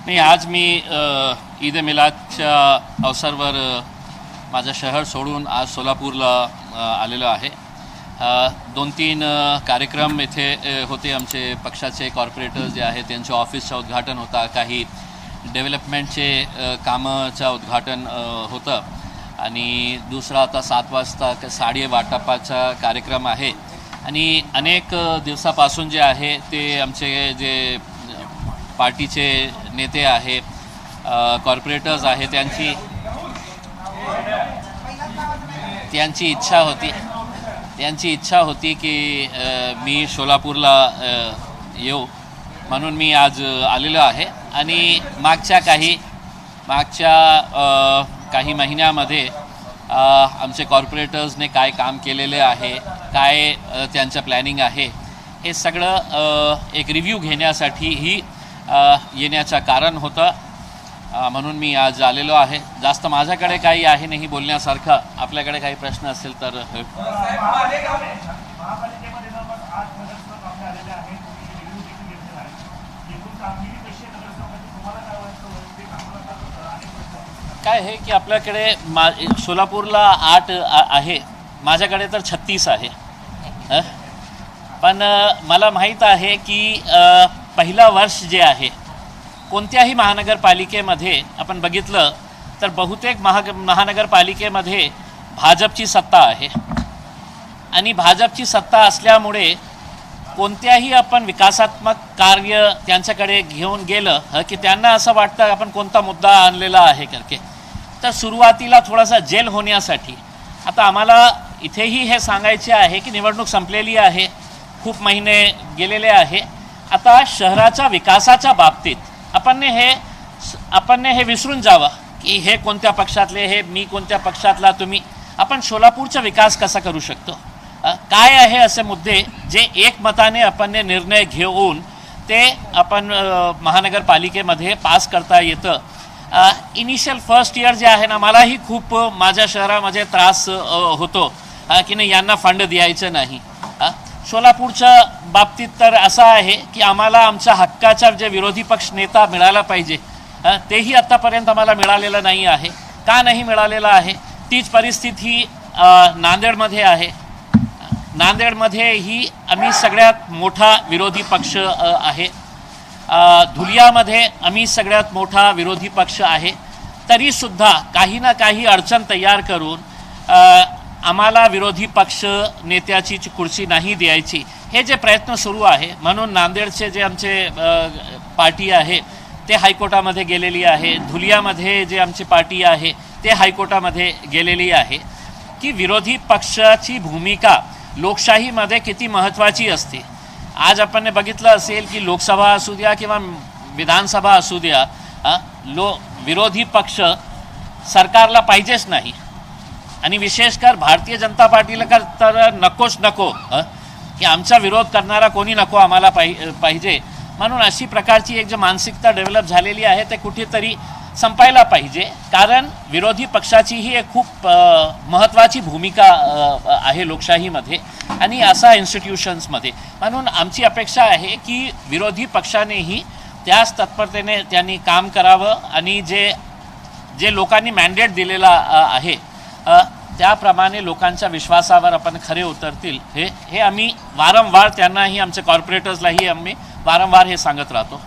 नाही, आज मी ईद ए मिलादच्या अवसरावर माझं शहर सोडून आज सोलापूरला आलेलो आहे। 2-3 कार्यक्रम इथे होते। आमचे पक्षाचे कॉर्पोरेटर्स जे आहेत त्यांच्या ऑफिसचं उद्घाटन होता, काही डेव्हलपमेंटचे कामाचं उद्घाटन होतं आणि दुसरा आता 7 वाजता साडी वाटपाचा कार्यक्रम आहे। आणि अनेक दिवसापासून जे आहे ते आमचे जे पार्टीचे नेते आहे, कॉर्पोरेटर्स आहे, त्यांची इच्छा होती की मी सोलापूरला येऊ, म्हणून मी आज आलेलो आहे। आणि मागच्या काही महिन्यामध्ये आमचे कॉर्पोरेटर्सने काय काम केलेले आहे, काय त्यांचं प्लॅनिंग आहे, हे सगळं एक रिव्ह्यू घेण्यासाठी ही येण्याचं कारण होतं, म्हणून मी आज आलेलो आहे। जास्त माझ्याकडे काही आहे नाही बोलण्यासारखं। आपल्याकडे काही प्रश्न असेल तर काय आहे की आपल्याकडे सोलापूरला 8 आहे, माझ्याकडे तर 36 आहे। पण मला माहीत आहे की पहिला वर्ष जे आहे कोणत्याही महानगरपालिकेमध्ये आपण बघितलं तर बहुतेक महानगरपालिकेमध्ये भाजपची सत्ता आहे। आणि भाजपची सत्ता असल्यामुळे कोणत्याही आपण विकासात्मक कार्य त्यांच्याकडे घेऊन गेलं की त्यांना असं वाटतं आपण कोणता मुद्दा आणलेला आहे करके, तर सुरुवातीला थोडासा जेल होण्यासाठी आता आम्हाला इथेही हे सांगायचे आहे की निवडणूक संपलेली आहे, खूप महिने गेलेले आहे। आता शहराच्या विकासाच्या बाबतीत आपण हे विसरून जावं की हे कोणत्या पक्षातले, हे मी कोणत्या पक्षातला, तुम्ही आपण सोलापूरचा विकास कसा करू शकतो, काय आहे असे मुद्दे जे एकमताने आपण निर्णय घेऊन ते आपण महानगरपालिकेमध्ये पास करता येतं। इनिशियल फर्स्ट इयर जे आहे ना, मलाही खूप माझ्या शहरामध्ये त्रास होतो की नाही यांना फंड द्यायचं नाही। सोलापूरच्या बाबतीत तर असं आहे की आम्हाला आमच्या हक्काचा जे विरोधी पक्ष नेता मिळाला पाहिजे, तेही आत्तापर्यंत आम्हाला मिळालेलं नाही आहे। का नाही मिळालेलं आहे, तीच परिस्थिती नांदेडमध्ये आहे। नांदेडमध्येही आम्ही सगळ्यात मोठा विरोधी पक्ष आहे, धुलियामध्ये आम्ही सगळ्यात मोठा विरोधी पक्ष आहे। तरीसुद्धा काही ना काही अडचण तयार करून आम्हाला विरोधी पक्ष नेत्याची कुर्सी नाही द्यायची, हे जे प्रयत्न सुरू आहे। म्हणून नांदेडचे जे आमचे पार्टी आहे ते हायकोर्टामध्ये गेलेली आहे, धुलियामध्ये जे आमची पार्टी आहे ते हायकोर्टामध्ये गेलेली आहे की विरोधी पक्षाची भूमिका लोकशाहीमध्ये किती महत्त्वाची असते। आज आपण बघितलं असेल की लोकसभा असू द्या किंवा विधानसभा असू द्या, विरोधी पक्ष सरकारला पाहिजेच नाही। आणि विशेषकर भारतीय जनता पार्टीला तर नकोच नको की आमचा विरोध करणारा कोणी नको आम्हाला पाहिजे। म्हणून अशी प्रकारची एक जी मानसिकता डेव्हलप झालेली आहे ते कुठेतरी संपायला पाहिजे, कारण विरोधी पक्षाचीही एक खूप महत्त्वाची भूमिका आहे लोकशाहीमध्ये आणि असा इन्स्टिट्यूशन्समध्ये। म्हणून आमची अपेक्षा आहे की विरोधी पक्षानेही त्याच तत्परतेने त्यांनी काम करावं आणि जे लोकांनी मॅन्डेट दिलेला आहे त्याप्रमाणे लोकांच्या विश्वासावर आपण खरे उतरतील, हे आम्ही वारंवार त्यांनाही, आमच्या कॉर्पोरेटर्सलाही आम्ही वारंवार हे सांगत राहतो।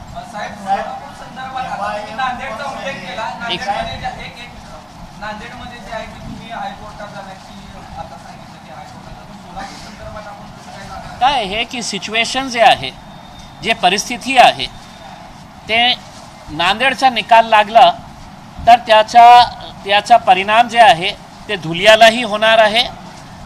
काय आहे की सिच्युएशन जे आहे, जे परिस्थिती आहे, ते नांदेडचा निकाल लागला तर त्याचा परिणाम जे आहे ते धुलियालाही होणार आहे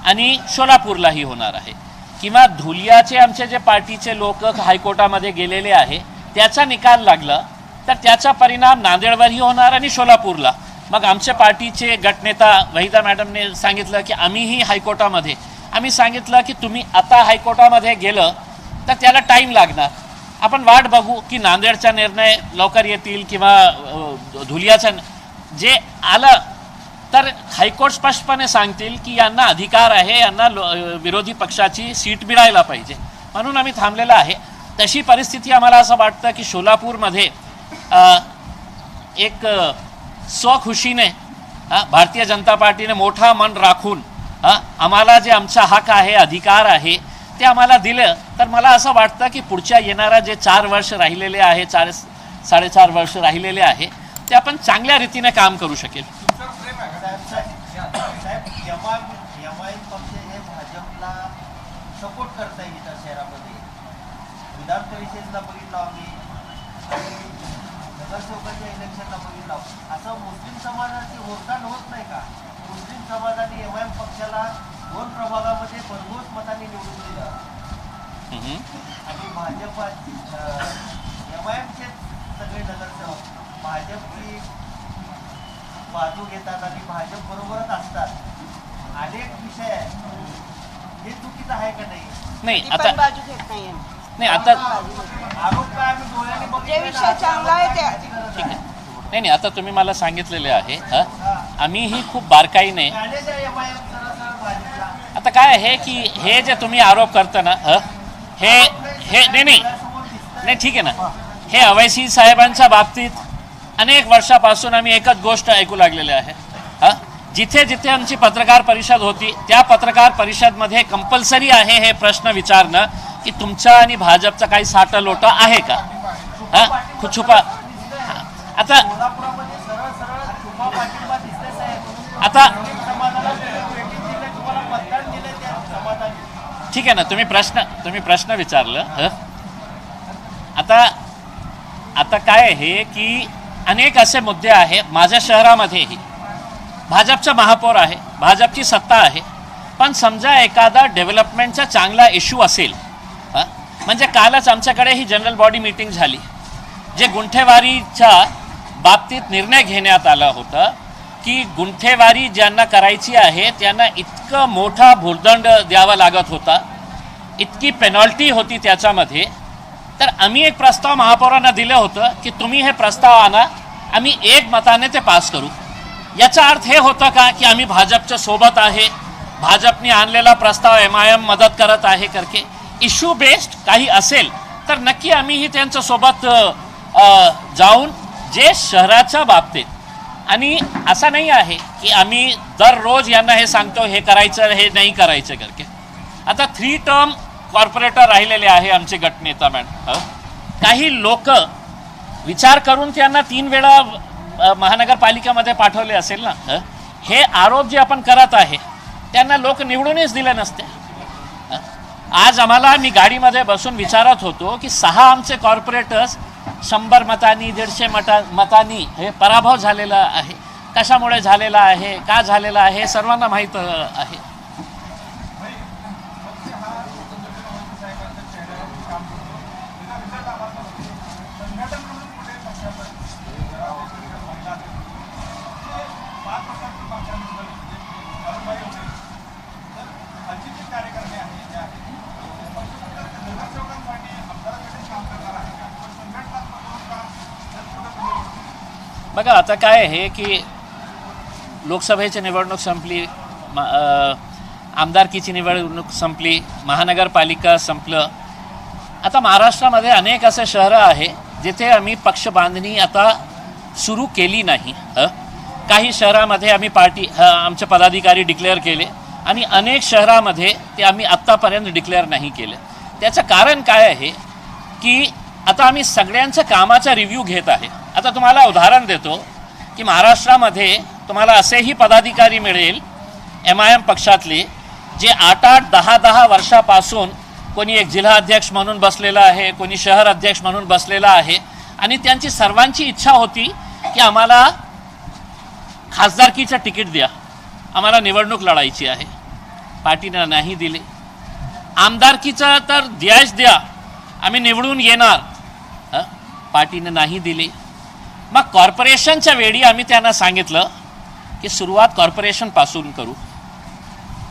आणि सोलापूरलाही होणार आहे। किंवा धुलियाचे आमचे जे पार्टीचे लोक हायकोर्टामध्ये गेलेले आहे त्याचा निकाल लागला तर त्याचा परिणाम नांदेडवरही होणार आणि सोलापूरला। मग आमच्या पार्टीचे गटनेता वहिदा मॅडमने सांगितलं की आम्हीही हायकोर्टामध्ये, आम्ही सांगितलं की तुम्ही आता हायकोर्टामध्ये गेलं तर त्याला टाईम लागणार, आपण वाट बघू की नांदेडचा निर्णय लवकर येतील किंवा धुलियाचा जे आलं तर हायकोर्ट स्पष्टपणे सांगतील की यांना अधिकार आहे, यांना विरोधी पक्षाची सीट मिळायला पाहिजे, म्हणून आम्ही थांबलेलं आहे। तशी परिस्थिती आम्हाला असं वाटतं की सोलापूरमध्ये एक स्वखुशीने भारतीय जनता पार्टीने मोठा मन राखून आम्हाला जे आमचा हक आहे, अधिकार आहे ते आम्हाला दिलं, तर मला असं वाटतं की पुढच्या येणारा जे 4 वर्ष राहिलेले आहे, 4-4.5 वर्ष राहिलेले आहे, ते आपण चांगल्या रीतीने काम करू शकेल. सपोर्ट करता येईल त्या शहरामध्ये. विधान परिषदेला बघितलं आम्ही, नगरसेवकाच्या इलेक्शनला बघितलं. असं मुस्लिम समाजाची होरदान होत नाही का? मुस्लिम समाजाने एमआयएम पक्षाला 2 प्रभागामध्ये भरघोस मतांनी निवडून दिलं आणि भाजप एमआयएमचे सगळे नगरसेवक भाजपची बाजू घेतात आणि भाजप बरोबरच असतात. अनेक विषय हे चुकीचं आहे का नाही? नाही आता बाजू घेत नाही. नाही आता आरोप काय आम्ही डोळ्याने जे बघितले विषय चांगला आहे त्या ठीक आहे. नाही आता तुम्ही मला सांगितलेले आहे, आम्हीही खूप बारकाईने. आता काय आहे की हे जे तुम्ही आरोप करता ना, हे नाही ठीक आहे ना, हे अवैसी साहेबांच्या बाबतीत अनेक वर्षापासून आम्ही एकच गोष्ट ऐकू लागलेले आहे. जिथे जिथे आमची पत्रकार परिषद होती त्या पत्रकार परिषदमध्ये कंपल्सरी आहे हे प्रश्न विचारणं की तुमचा आणि भाजपचा काही साठं लोटं आहे का? छुपा आता ठीक आहे ना, तुम्ही प्रश्न विचारलं. आता काय आहे की अनेक असे मुद्दे आहेत. माझ्या शहरामध्येही भाजपचा महापौर आहे, भाजपची सत्ता आहे, पण समजा एखादा डेव्हलपमेंटचा चांगला इश्यू असेल, म्हणजे कालच आमच्याकडे ही जनरल बॉडी मीटिंग झाली, जे गुंठेवारीच्या बाबतीत निर्णय घेण्यात आला होता की गुंठेवारी ज्यांना करायची आहे त्यांना इतकं मोठा भुर्दंड द्यावा लागत होता, इतकी पेनॉल्टी होती त्याच्यामध्ये. तर आम्ही एक प्रस्ताव महापौरांना दिलं होतं की तुम्ही हे प्रस्ताव आणा, आम्ही एक मताने ते पास करू. याचा अर्थ हे होतं का की आम्ही भाजपच्या सोबत आहे, भाजपने आणलेला प्रस्ताव एमआयएम मदत करत आहे करके? इश्यू बेस्ड काही असेल तर नक्की आम्हीही त्यांच्यासोबत जाऊन जे शहराच्या बाबतीत. आणि असं नाही आहे की आम्ही दररोज यांना हे सांगतो हे करायचं हे नाही करायचं करके. आता 3 टर्म कॉर्पोरेटर राहिलेले आहे आमचे गटनेता मॅडम. काही लोक विचार करून त्यांना 3 वेळा महानगरपालिकेमध्ये पाठवले असेल ना. हे आरोप जे आपण करत आहे त्यांना लोक निवडूनच दिले नसते. आज आम्हाला मी गाडीमध्ये बसून विचारत होतो की 6 आमचे कॉर्पोरेटर्स 100 मतांनी 150 मतांनी हे पराभव झालेला आहे. कशामुळे झालेला आहे, का झालेला आहे, सर्वांना माहीत आहे. बघा आता काय आहे की लोकसभेची निवडणूक संपली, आमदारकीची निवडणूक संपली, महानगरपालिका संपलं. आता महाराष्ट्रामध्ये अनेक असे शहरं आहे जिथे आम्ही पक्ष बांधणी आता सुरू केली नाही. काही शहरामध्ये आम्ही आमचे पदाधिकारी डिक्लेअर केले आणि अनेक शहरामध्ये ते आम्ही आत्तापर्यंत डिक्लेअर नाही केले. त्याचं कारण काय आहे की आता आम्ही सगळ्यांचं कामाचा रिव्ह्यू घेत आहे. आता तुम्हाला उदाहरण देतो की महाराष्ट्रामध्ये तुम्हाला असेही पदाधिकारी मिळेल एमआयएम पक्षातले जे 8-8, 10-10 वर्षापासून कोणी एक जिल्हा अध्यक्ष म्हणून बसलेला आहे, कोणी शहर अध्यक्ष म्हणून बसलेला आहे आणि त्यांची सर्वांची इच्छा होती की आम्हाला खासदारकीचं तिकीट द्या, आम्हाला निवडणूक लढायची आहे. पार्टीनं नाही दिले. आमदारकीचं तर द्याच द्या, आम्ही निवडून येणार, पार्टीनं नाही दिले. मग कॉर्पोरेशनच्या वेळी आम्ही त्यांना सांगितलं की सुरुवात कॉर्पोरेशनपासून करू.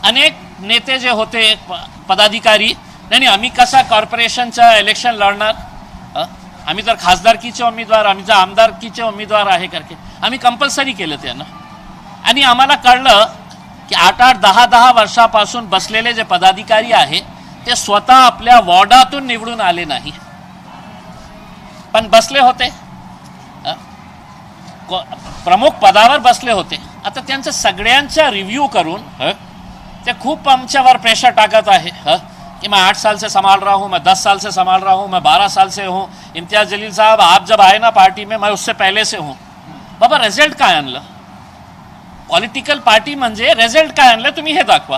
अनेक नेते जे होते पदाधिकारी, नाही आम्ही कसा कॉर्पोरेशनचं इलेक्शन लढणार, आम्ही तर खासदारकीचे उमेदवार, आम्ही तर आमदारकीचे उमेदवार आहे करके आम्ही कंपल्सरी केलं त्यांना. आणि आम्हाला कळलं की 8-8, 10-10 वर्षापासून बसलेले जे पदाधिकारी आहे ते स्वतः आपल्या वॉर्डातून निवडून आले नाही, पण बसले होते. प्रमुख पदावर बसले होते. आता त्यांचं सगळ्यांचा रिव्ह्यू करून ते खूप आमच्यावर प्रेशर टाकत आहे कि मैं 8 साल से संभाल रहा हूँ, मैं 10 साल से संभाल रहा हूँ, मैं 12 साल से हूँ. इम्तियाज़ जलील साहब, आप जब आए ना पार्टी में, मैं उससे पहले से हूँ. बाबा रिझल्ट काय आणलं? पॉलिटिकल पार्टी म्हणजे रिझल्ट काय आणलं तुम्ही हे दाखवा.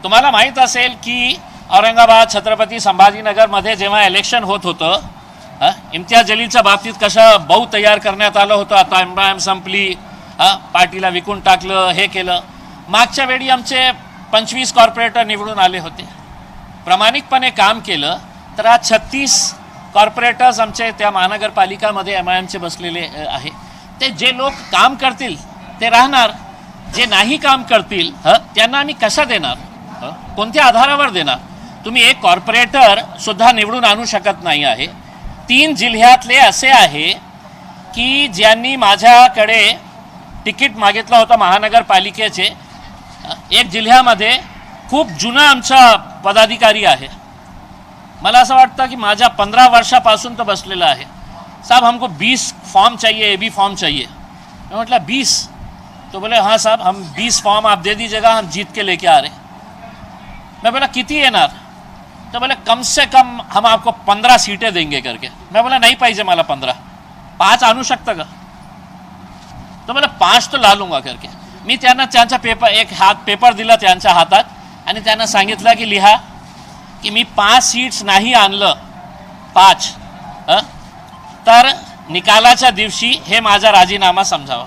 तुम्हाला माहीत असेल की औरंगाबाद, छत्रपती संभाजीनगरमध्ये जेव्हा इलेक्शन होत होतं, इम्तियाज जलीलच्या बाबतीत कसं बहु तयार करण्यात आलं होतं. आता एमराएम संपली, पार्टीला विकून टाकलं, हे केलं. मागच्या वेळी आमचे 25 कॉर्पोरेटर निवडून आले होते, प्रामाणिकपणे काम केलं. तर आज 36 कॉर्पोरेटर्स आमचे त्या महानगरपालिकामध्ये एमआयएमचे बसलेले आहे. ते जे लोक काम करतील ते राहणार, जे नाही काम करतील त्यांना आम्ही कशा देणार, कोणत्या आधारावर देणार? तुम्ही एक कॉर्पोरेटर सुद्धा निवडून आणू शकत नाही आहे. 3 जिल्ह्यातले असे आहे की ज्यांनी माझ्याकडे तिकीट मागितलं होतं महानगरपालिकेचे. एक जिल्ह्यामध्ये खूप जुना आमचा पदाधिकारी आहे, मला असं वाटतं की माझ्या 15 वर्षापासून तो बसलेला आहे. साहब हमको 20 फॉर्म चाहिए, AB फॉर्म चाहिए. मैं म्हटलं 20? तो बोले हाँ साहब, हम 20 फॉर्म आप दे दीजिएगा, हम जीत के लेके आ रहे. मैं बोला किती येणार? तो बोले कम से कम हम आपको 15 सीटें देंगे करके. मैं बोला नहीं पाहिजे मला 15, 5 आणू शकता का? तो बोला 5 तो ला लूंगा करके. मी त्यांना त्यांचा पेपर दिला त्यांच्या हातात आणि त्यांना सांगितलं की लिहा की मी 5 सीट्स नाही आणलं, 5 तर निकालाच्या दिवशी हे माझा राजीनामा समजावा.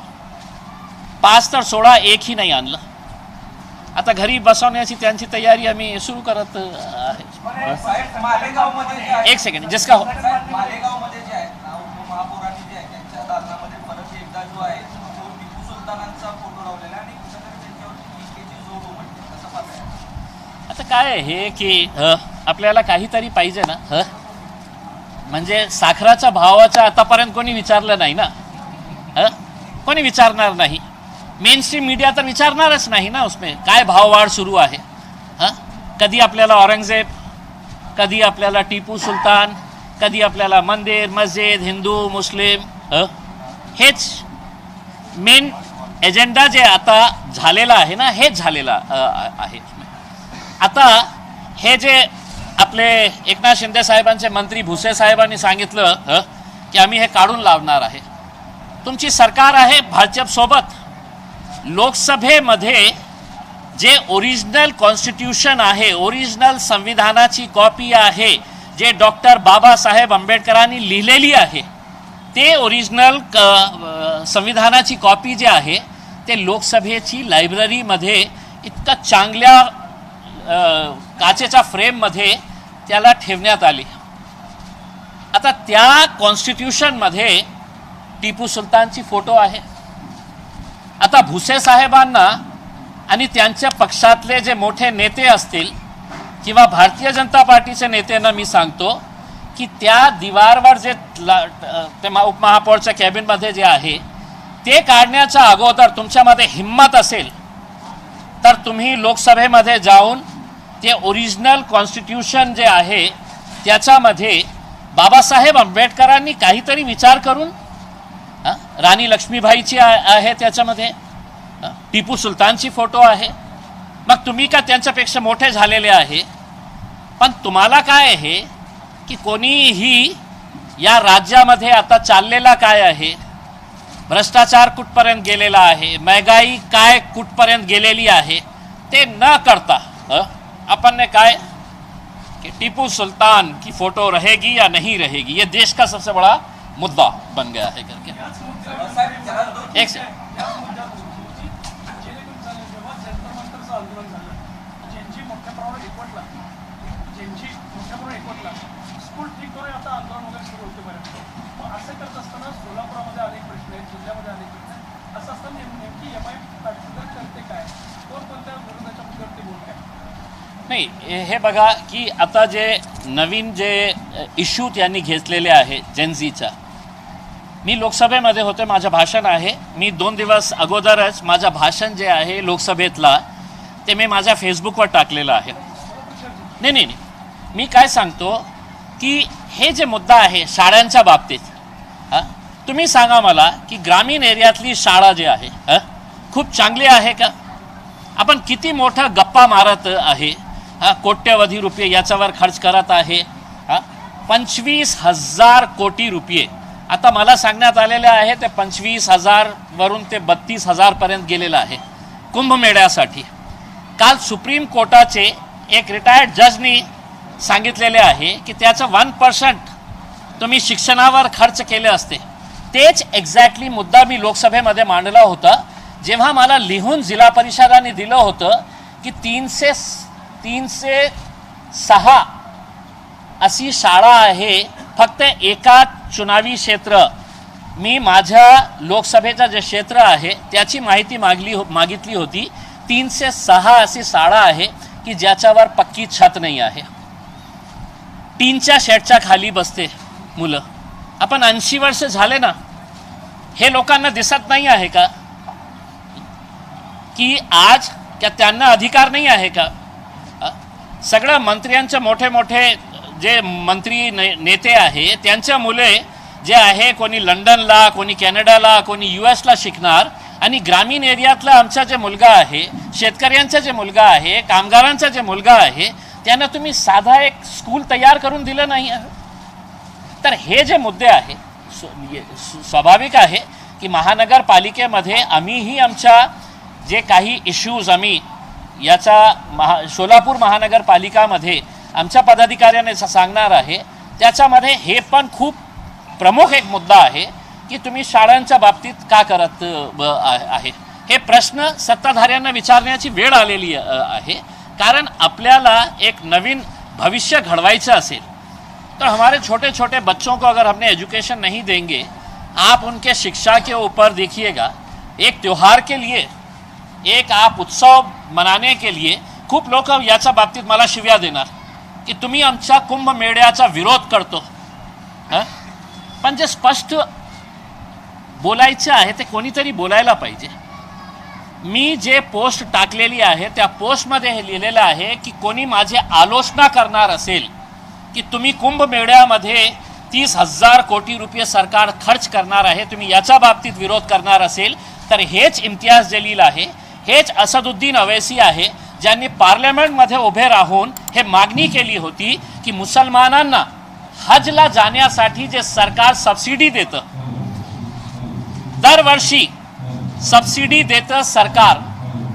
5 तर सोडा, 1 ही नाही आणलं. आता घरी बसवण्याची त्यांची तयारी आम्ही सुरू करत आहे. एक सेकंड, जिसका मालेगावमध्ये जे आहे उपमहापौरांनी जे आहे त्यांच्या दालनामध्ये परत एकदा जो आहे तो टिपू सुलतानांचा फोटो लावलेला आणि कुठेतरी त्यांच्यावर टीकेची जोड उमटते, कसं पाहताय? आता काय आहे की आपल्याला काहीतरी पाहिजे ना. म्हणजे साखराच्या भावाचा आतापर्यंत कोणी विचारलं नाही ना, कोणी विचारणार नाही. मेन स्ट्रीम मीडिया तर विचारणारच नाही ना उसमें काय भाववाढ सुरू आहे. कधी आपल्याला औरंगजेब, कधी आपल्याला टिपू सुलतान, कधी आपल्याला मंदिर मस्जिद, हिंदू मुस्लिम, हेच मेन एजेंडा जे आता झालेला आहे ना, हेच झालेला आहे. आता हे जे आपले एकनाथ शिंदे साहेबांचे मंत्री भुसे साहेबांनी सांगितलं की आम्ही हे काढून लावणार आहे. तुमची सरकार आहे भाजपसोबत. लोकसभेमध्ये जे ओरिजिनल कॉन्स्टिट्यूशन आहे, ओरिजिनल संविधानाची कॉपी आहे, जे डॉक्टर बाबासाहेब आंबेडकरांनी लिहिलेली आहे, ते ओरिजिनल संविधानाची कॉपी जे आहे ते लोकसभेची लायब्ररीमध्ये इतका चांगल्या काचेच्या फ्रेममध्ये त्याला ठेवण्यात आली. आता त्या कॉन्स्टिट्यूशनमध्ये टिपू सुलतानची फोटो आहे. आता भुसे साहेबांना आणि त्यांच्या पक्षातले जे मोठे नेते असतील किंवा भारतीय जनता पार्टीचे नेत्यांना मी सांगतो की त्या दिवारवर जे ते उपमहापौरच्या कॅबिनमध्ये जे आहे ते काढण्याच्या अगोदर तुमच्यामध्ये हिम्मत असेल तर तुम्ही लोकसभेमध्ये जाऊन ते ओरिजिनल कॉन्स्टिट्यूशन जे आहे त्याच्यामध्ये बाबासाहेब आंबेडकरांनी काहीतरी विचार करून, राणी लक्ष्मीबाईची आहे त्याच्यामध्ये, टिपू सुलतानची फोटो आहे. मग तुम्ही का त्यांच्यापेक्षा मोठे झालेले आहे? पण तुम्हाला काय आहे की कोणीही या राज्यामध्ये आता चाललेला काय आहे, भ्रष्टाचार कुठपर्यंत गेलेला आहे, महंगाई काय कुठपर्यंत गेलेली आहे, ते न करता अपन ने काय कि टिपू सुल्तान की फोटो रहेगी या नहीं रहेगी, ये देश का सबसे बड़ा मुद्दा बन गया है करके. एक से नाही, हे बघा की आता जे नवीन जे इश्यू त्यांनी घेतलेले आहे जेनझीचा, मी लोकसभेमध्ये होते, माझं भाषण आहे, मी 2 दिवस अगोदरच माझं भाषण जे आहे लोकसभेतला ते मी माझ्या फेसबुकवर टाकलेलं आहे. नाही, मी काय सांगतो की हे जे मुद्दा आहे शाळांच्या बाबतीत, तुम्ही सांगा मला की ग्रामीण एरियातली शाळा जी आहे खूप चांगली आहे का? आपण किती मोठा गप्पा मारत आहे, कोट्यवधी रुपये याच्यावर खर्च करत आहे. 25,000 कोटी रुपये आता मला सांगण्यात आलेले आहे ते 25,000 वरून ते 32,000 पर्यंत गेलेलं आहे कुंभमेळ्यासाठी. काल सुप्रीम कोर्टाचे एक रिटायर्ड जजनी सांगितलेले आहे की त्याचं 1% तुम्ही शिक्षणावर खर्च केले असते. तेच एक्झॅक्टली मुद्दा मी लोकसभेमध्ये मांडला होता जेव्हा मला लिहून जिल्हा परिषदाने दिलं होतं की 306 अशी शाळा आहे फक्त एका चुनावी क्षेत्र. मी माझ्या लोकसभेचं जे क्षेत्र आहे त्याची माहिती मागितली होती. 306 अशी शाळा आहे की ज्याच्यावर पक्की छत नाही आहे, टीनच्या शेडच्या खाली बसते मुलं. आपण 80 वर्ष झाले ना, हे लोकांना दिसत नाही आहे का की आज क्या त्यांना अधिकार नाही आहे का? सगळ्या मंत्र्यांचे मोठे मोठे जे मंत्री नेते आहे त्यांच्या मुले जे आहे कोणी लंडनला, कोणी कॅनडाला, कोणी US ला शिकणार, आणि ग्रामीण एरियातला आमचा जे मुलगा आहे, शेतकऱ्यांचा जे मुलगा आहे, कामगारांचा जे मुलगा आहे, त्यांना तुम्ही साधा एक स्कूल तयार करून दिलं नाही आहे. तर हे जे मुद्दे आहे स्वाभाविक आहे की महानगरपालिकेमध्ये आम्हीही आमच्या जे काही इश्यूज आम्ही याचा सोलापूर महानगरपालिकामध्ये आमच्या पदाधिकाऱ्याने सांगणार आहे. त्याच्यामध्ये हे पण खूप प्रमुख एक मुद्दा आहे की तुम्ही शाळांच्या बाबतीत का करत आहे. हे प्रश्न सत्ताधाऱ्यांना विचारण्याची वेळ आलेली आहे. कारण आपल्याला एक नवीन भविष्य घडवायचं असेल तो हमारे छोटे छोटे बच्चों को अगर हमने एजुकेशन नहीं देंगे, आप उनके शिक्षा के ऊपर देखिएगा, एक त्यौहार के लिए, एक आप उत्सव मनाने के लिए खूप लोक याच्या बाबतीत मला शिव्या देणार की तुम्ही आमच्या कुंभमेळ्याचा विरोध करतो. पण जे स्पष्ट बोलायचे आहे ते कोणीतरी बोलायला पाहिजे. मी जे पोस्ट टाकलेली आहे त्या पोस्टमध्ये हे लिहिलेलं आहे की कोणी माझी आलोचना करणार असेल की तुम्ही कुंभमेळ्यामध्ये 30,000 कोटी रुपये सरकार खर्च करणार आहे, तुम्ही याच्या बाबतीत विरोध करणार असेल तर हेच इम्तियाज जलील आहे, हेच असदुद्दीन अवैसी आहे ज्यांनी पार्लमेंटमध्ये उभे राहून हे मागणी केली होती की मुसलमानांना हजला जाण्यासाठी जे सरकार सबसिडी देतं, दरवर्षी सबसिडी देतं सरकार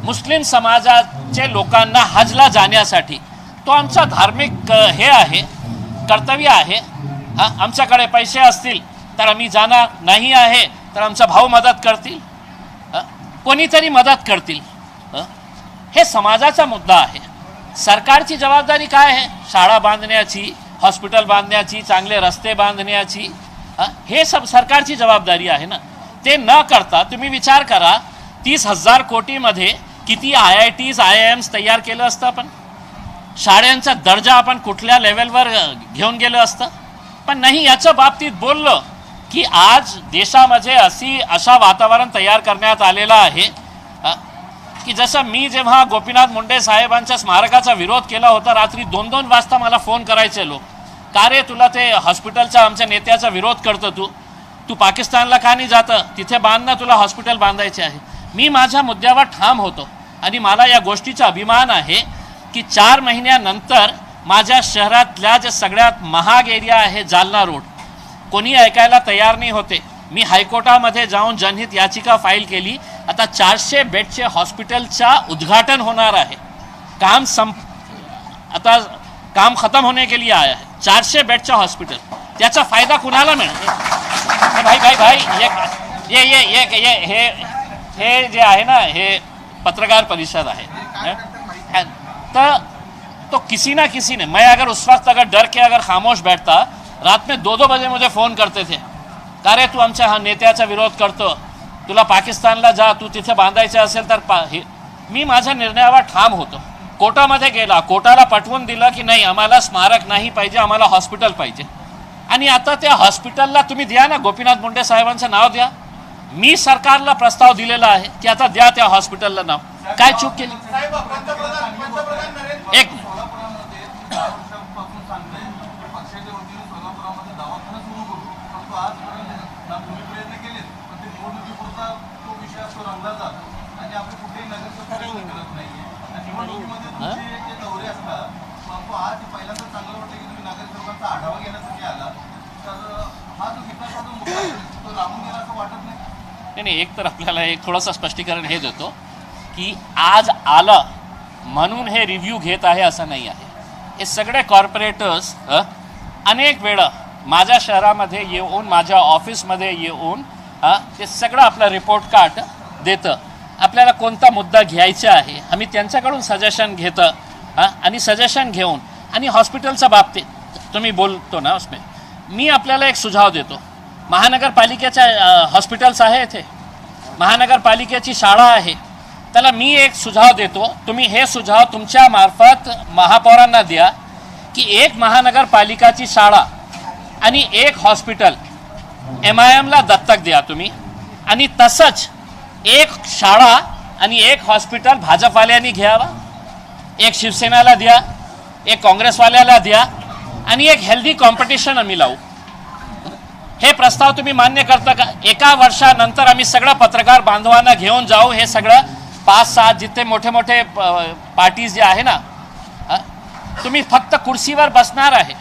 मुस्लिम समाजाचे लोकांना हजला जाण्यासाठी, तो आमचा धार्मिक हे आहे, कर्तव्य आहे. आमच्याकडे पैसे असतील तर आम्ही जाणार, नाही आहे तर आमचा भाऊ मदत करतील, कोणीतरी मदत करतील. हे समाजाचा मुद्दा आहे. सरकारची जबाबदारी काय आहे? शाळा बांधण्याची, हॉस्पिटल बांधण्याची, चांगले रस्ते बांधण्याची, हे सब सरकारची जबाबदारी आहे ना. ते न करता तुम्ही विचार करा 30,000 कोटीमध्ये किती IITs, IIMs तयार केलं असतं आपण, शाळांचा दर्जा आपण कुठल्या लेवलवर घेऊन गेलं असतं. पण नाही, याच्या बाबतीत बोललं की आज देशामध्ये अशा वातावरण तयार करण्यात आलेलं आहे की जसं मी जेव्हा गोपीनाथ मुंडे साहेबांच्या स्मारकाचा विरोध केला होता, रात्री 2-2 वाजता मला फोन करायचे लोक, का रे तुला ते हॉस्पिटलचा आमच्या नेत्याचा विरोध करतो, तू पाकिस्तानला का नाही जातं, तिथे बांधणं, तुला हॉस्पिटल बांधायचे आहे. मी माझ्या मुद्द्यावर ठाम होतो आणि मला या गोष्टीचा अभिमान आहे की 4 महिन्यानंतर माझ्या शहरातल्या जे सगळ्यात महाग एरिया आहे जालना रोड, कोणी ऐकायला तयार नाही होते. मी हायकोर्टामध्ये जाऊन जनहित याचिका फाईल केली. आता 400 बेडचे हॉस्पिटलचा उद्घाटन होणार आहे. आता काम खतम होने के लिए आया है. 400 बेडचा हॉस्पिटल, त्याचा फायदा कुणाला मिळणार? भाई हे जे आहे ना, हे पत्रकार परिषद आहे, तो किसी ना किसी ने, मैं अगर उस वक्त अगर डर के अगर खामोश बैठता, रात में 2-2 बजे मुझे फ़ोन करते थे, का रे तू आमच्या नेत्याचा विरोध करतो, तुला पाकिस्तानला जा, तू तिथे बांधायचं असेल तर मी माझ्या निर्णयावर ठाम होतो. कोर्टामध्ये गेला, कोर्टाला पटवून दिलं की नाही, आम्हाला स्मारक नाही पाहिजे, आम्हाला हॉस्पिटल पाहिजे. आणि आता त्या हॉस्पिटलला तुम्ही द्या ना, गोपीनाथ मुंडे साहेबांचं नाव द्या. मी सरकारला प्रस्ताव दिलेला आहे की आता द्या त्या हॉस्पिटलला नाव. काय चूक केली? एक निवडणुकीचा तो विषय असतो रंगला जातो आणि आपण कुठेही नगरसेवक प्रयत्न करत नाहीये. आणि निवडणुकीमध्ये तुमचे जे दौरे असतात, परंतु आज पहिल्यांदा चांगलं वाटतं की तुम्ही नगरसेवकांचा आढावा घेण्यासाठी आला, तर हा जो विकासाचा मुद्दा आहे तो लांबून गेला असं वाटत नाही? नाही, एक तर आपल्याला एक थोडंसं स्पष्टीकरण हे देतो की आज आलं म्हणून हे रिव्ह्यू घेत आहे असं नाही आहे. हे सगळे कॉर्पोरेटर्स अनेक वेळा माझ्या शहरामध्ये येऊन, माझ्या ऑफिसमध्ये येऊन ते सगळं आपलं रिपोर्ट कार्ड देतं. आपल्याला कोणता मुद्दा घ्यायचा आहे आम्ही त्यांच्याकडून सजेशन घेतं आणि सजेशन घेऊन आणि हॉस्पिटलच्या बाबतीत तुम्ही बोलतो ना, उसमें मी आपल्याला एक सुझाव देतो. महानगरपालिकेच्या हॉस्पिटल्स आहे, इथे महानगरपालिकेची शाळा आहे, त्याला मी एक सुझाव देतो. तुम्ही हे सुझाव तुमच्या मार्फत महापौरांना द्या की एक महानगरपालिकाची शाळा आणि एक हॉस्पिटल MIMला दत्तक द्या तुम्ही. आणि तसंच एक शाळा आणि एक हॉस्पिटल भाजपवाल्यांनी घ्यावा, एक शिवसेनेला द्या, एक काँग्रेसवाल्याला द्या आणि एक हेल्दी कॉम्पिटिशन आम्ही लावू. हे प्रस्ताव तुम्ही मान्य करता का? एका वर्षानंतर आम्ही सगळं पत्रकार बांधवांना घेऊन जाऊ. हे सगळं 5-6 जिथे मोठे मोठे पार्टीज जे आहे ना, तुम्ही फक्त कुर्सीवर बसणार आहे.